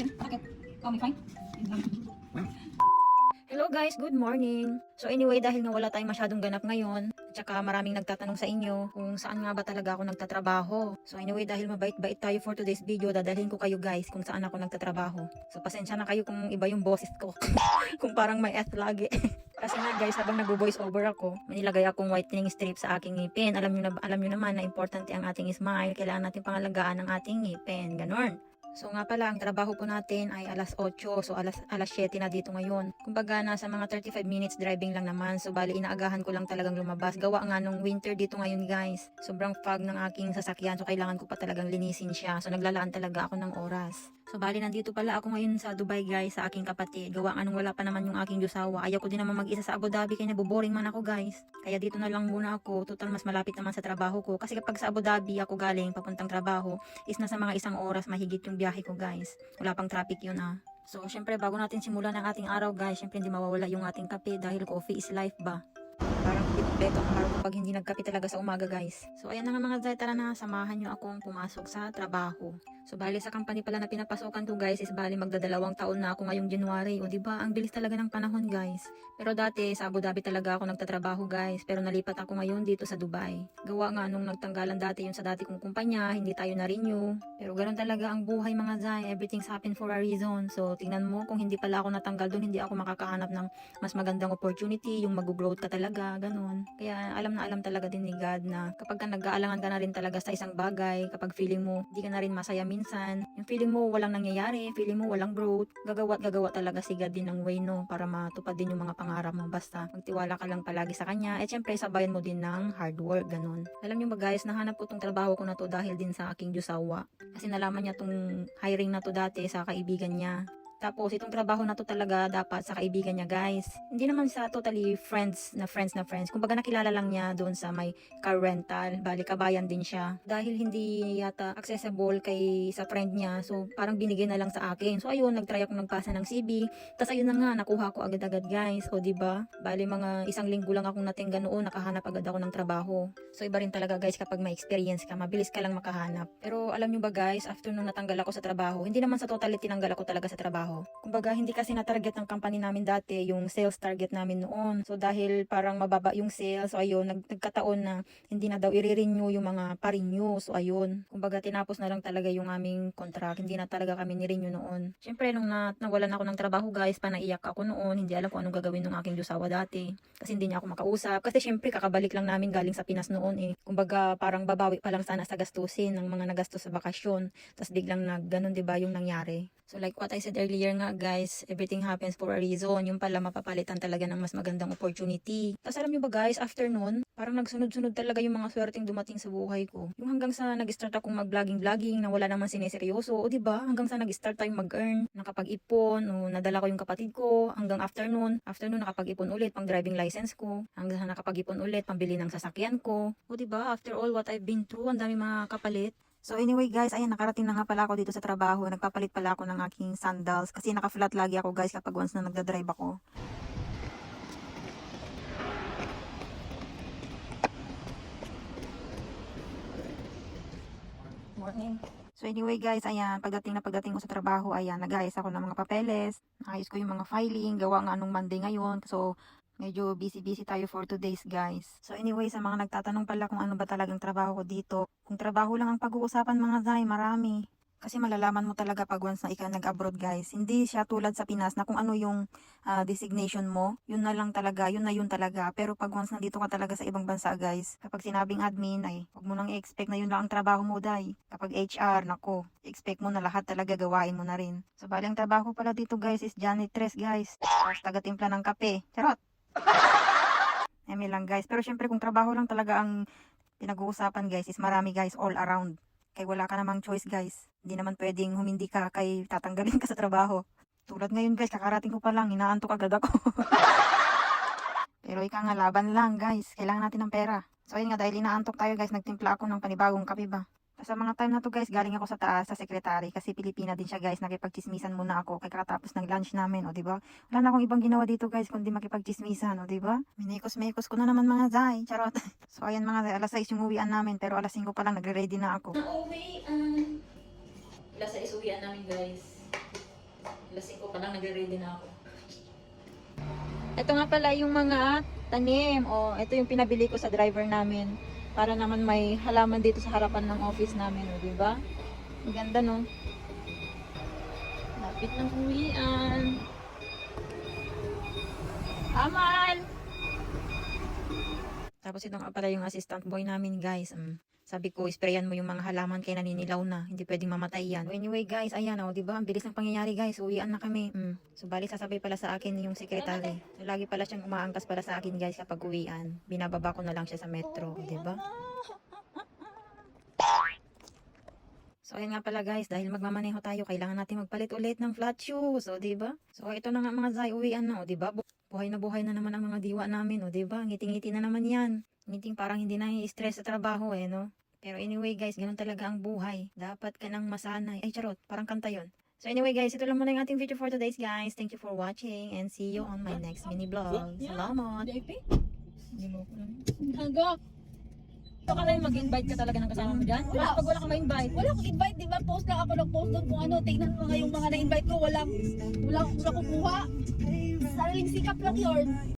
Sige, bakit? Ikaw may fine? Hello guys, good morning. So anyway, dahil nga wala tayong masyadong ganap ngayon, at saka maraming nagtatanong sa inyo kung saan nga ba talaga ako nagtatrabaho. So anyway, dahil mabait-bait tayo for today's video, dadalhin ko kayo guys kung saan ako nagtatrabaho. So pasensya na kayo kung iba yung boses ko. Kung parang may S lagi. Kasi nga guys, habang nagbo-voice over ako, may nilagay akong whitening strip sa aking ngipin. Alam nyo naman na importante ang ating smile. Kailangan natin pangalagaan ang ating ngipin. Ganon. So nga pala, ang trabaho po natin ay alas 8, so alas 7 na dito ngayon. Kumbaga, nasa mga 35 minutes driving lang naman, so bali inaagahan ko lang talagang lumabas. Gawa nga nung winter dito ngayon guys, sobrang fog ng aking sasakyan, so kailangan ko pa talagang linisin siya. So naglalaan talaga ako ng oras. So bali, nandito pala ako ngayon sa Dubai guys, sa aking kapatid. Gawa nga nung wala pa naman yung aking josawa. Ayaw ko din naman mag-isa sa Abu Dhabi, kaya naboboring man ako guys. Kaya dito na lang muna ako, total mas malapit naman sa trabaho ko. Kasi kapag sa Abu Dhabi ako galing, papuntang trabaho, is nasa mga 1 oras mahigit yung biyahe ko guys. Wala pang traffic yun ah. So syempre bago natin simulan ang ating araw guys, syempre hindi mawawala yung ating kape dahil coffee is life ba. Parang hindi kompleto ang araw kapag hindi nagkape talaga sa umaga guys. So ayan na nga mga Zay, tara na, samahan nyo akong pumasok sa trabaho. So bali sa company pala na pinapasokan ko guys is bali magdadalawang taon na ako ngayong January. O diba, ang bilis talaga ng panahon guys. Pero dati sa Abu Dhabi talaga ako nagtatrabaho guys. Pero nalipat ako ngayon dito sa Dubai. Gawa nga nung nagtanggalan dati yung sa dati kong kumpanya, hindi tayo na-renew. Pero ganoon talaga ang buhay mga Zay. Everything's happen for a reason. So tingnan mo, kung hindi pala ako natanggal doon, hindi ako makakahanap ng mas magandang opportunity, yung mag-growth ka talaga, ganun. Kaya alam na alam talaga din ni God na kapag ka nag-aalangan ka na rin talaga sa isang bagay, kapag feeling mo hindi ka na rin masaya minsan, yung feeling mo walang nangyayari, feeling mo walang growth, gagawa talaga si God din ng way no, para matupad din yung mga pangarap mo. Basta magtiwala ka lang palagi sa kanya, at syempre sabayan mo din ng hard work, ganun. Alam niyo ba guys, nahanap ko tong trabaho ko na to dahil din sa aking josawa. Kasi nalaman niya tong hiring na to dati sa kaibigan niya. Tapos, itong trabaho na to talaga dapat sa kaibigan niya, guys. Hindi naman sa totally friends. Kumbaga nakilala lang niya doon sa may car rental. Bali, kabayan din siya. Dahil hindi yata accessible kay sa friend niya, so parang binigay na lang sa akin. So, ayun, nagtry akong nagpasa ng CV. Tapos, ayun na nga, nakuha ko agad-agad, guys. O, diba? Bali, mga 1 linggo lang akong natingga noon, nakahanap agad ako ng trabaho. So, iba rin talaga, guys, kapag may experience ka, mabilis ka lang makahanap. Pero, alam nyo ba, guys, after nung natanggal ako sa trabaho, hindi naman sa totally tinanggal ako talaga sa trabaho. Kumbaga, hindi kasi na-target ng company namin dati yung sales target namin noon. So, dahil parang mababa yung sales, so ayun, nagkataon na hindi na daw i-renew yung mga pa-renew. So, ayun. Kumbaga, tinapos na lang talaga yung aming contract. Hindi na talaga kami ni-renew noon. Siyempre, nung nawalan ako ng trabaho, guys, panaiyak ako noon. Hindi alam kung anong gagawin ng aking josawa dati. Kasi hindi niya ako makausap. Kasi siyempre, kakabalik lang namin galing sa Pinas noon eh. Kumbaga, parang babawi pa lang sana sa gastusin ng mga nagastos sa bakasyon. Tapos biglang ganun, diba, yung nangyari. So like what I said earlier nga guys, everything happens for a reason. Yung pala mapapalitan talaga ng mas magandang opportunity. Tapos alam nyo ba guys, after nun, parang nagsunod-sunod talaga yung mga swerteng dumating sa buhay ko. Yung hanggang sa nag-start akong mag-vlogging na wala naman sineseryoso. O diba, hanggang sa nag-start tayong mag-earn, nakapag-ipon, o nadala ko yung kapatid ko. Hanggang after nun nakapag-ipon ulit pang driving license ko. Hanggang sa nakapag-ipon ulit pambili ng sasakyan ko. O diba, after all what I've been through, ang dami mga kapalit. So anyway guys, ayan, nakarating na nga pala ako dito sa trabaho. Nagpapalit pala ako ng aking sandals kasi naka-flat lagi ako guys kapag once na nagdadrive ako. Morning. So anyway guys, ayan, pagdating ko sa trabaho, ayan, nag-ayos ako ng mga papeles. Naayos ko yung mga filing, gawa nga nung Monday ngayon. So medyo busy tayo for 2 days guys. So anyway, sa mga nagtatanong pala kung ano ba talagang trabaho ko dito. Kung trabaho lang ang pag-uusapan mga Zay, marami. Kasi malalaman mo talaga pag once na ikaw nag-abroad guys. Hindi siya tulad sa Pinas na kung ano yung designation mo, yun na lang talaga, yun talaga. Pero pag once nandito ka talaga sa ibang bansa guys, kapag sinabing admin ay huwag mo nang i-expect na yun lang ang trabaho mo Day. Kapag HR, nako, expect mo na lahat talaga gawain mo na rin. So bali ang trabaho pala dito guys is janitress guys. Tapos taga-timpla ng kape. Charot! Eme lang guys. Pero syempre kung trabaho lang talaga ang pinag-uusapan guys is marami guys all around. Kaya wala ka namang choice guys. Hindi naman pwedeng humindi ka kay tatanggalin ka sa trabaho. Tulad ngayon guys, kakarating ko pa lang, inaantok agad ako. Pero ika nga laban lang guys. Kailangan natin ng pera. So ayun nga, dahil inaantok tayo guys, nagtimpla ako ng panibagong kape ba. Sa mga time na to guys, galing ako sa taas sa sekretary kasi Pilipina din siya guys, nakipagchismisan muna ako kay kakatapos ng lunch namin, o diba? Wala na akong ibang ginawa dito guys kundi makipagchismisan, o diba? Minekos ko na naman mga Zay, charot. So ayan mga Zay, alas 6 yung uwian namin pero alas 5 pa lang nagre-ready na ako. Nauwian. Alas 6 uwian namin guys. Alas 5 pa lang, nagre-ready na ako. Ito nga pala yung mga tanim. O, ito yung pinabili ko sa driver namin. Para naman may halaman dito sa harapan ng office namin. O, diba? Ang ganda, no? Lapit ng uwian. Amal! Tapos ito nga pala yung assistant boy namin, guys. Sabi ko, sprayan mo yung mga halaman kaya naninilaw na. Hindi pwedeng mamatay yan. So anyway, guys, ayan o, diba? Ang bilis ng pangyayari, guys. Uwian na kami. So, bali, sasabay pala sa akin yung secretary. So, lagi pala siyang umaangkas pala sa akin, guys, kapag uwian. Binababa ko na lang siya sa metro, diba? So, ayun nga pala, guys, dahil magmamaneho tayo, kailangan natin magpalit ulit ng flat shoes, o, diba? So, ito na nga mga Zay, uwian na, o, diba? Buhay na naman ang mga diwa namin, o, diba? Ngiting-ngiti na naman yan. Ngiting parang hindi na i-stress sa trabaho, no? Pero anyway, guys, ganun talaga ang buhay. Dapat ka nang masanay. Ay, charot, parang kanta yun. So anyway, guys, ito lang muna yung ating video for today, guys. Thank you for watching and see you on my next mini vlog. Salamat! Hanggang. Ito ka na mag-invite ka talaga ng kasama mo dyan? Wala. Pag wala ka ma-invite. Wala akong invite, di ba? Post lang ako nag-post doon kung ano. Tingnan mo nga yung mga na-invite ko. Wala kukuha. Sariling sikap lang yun.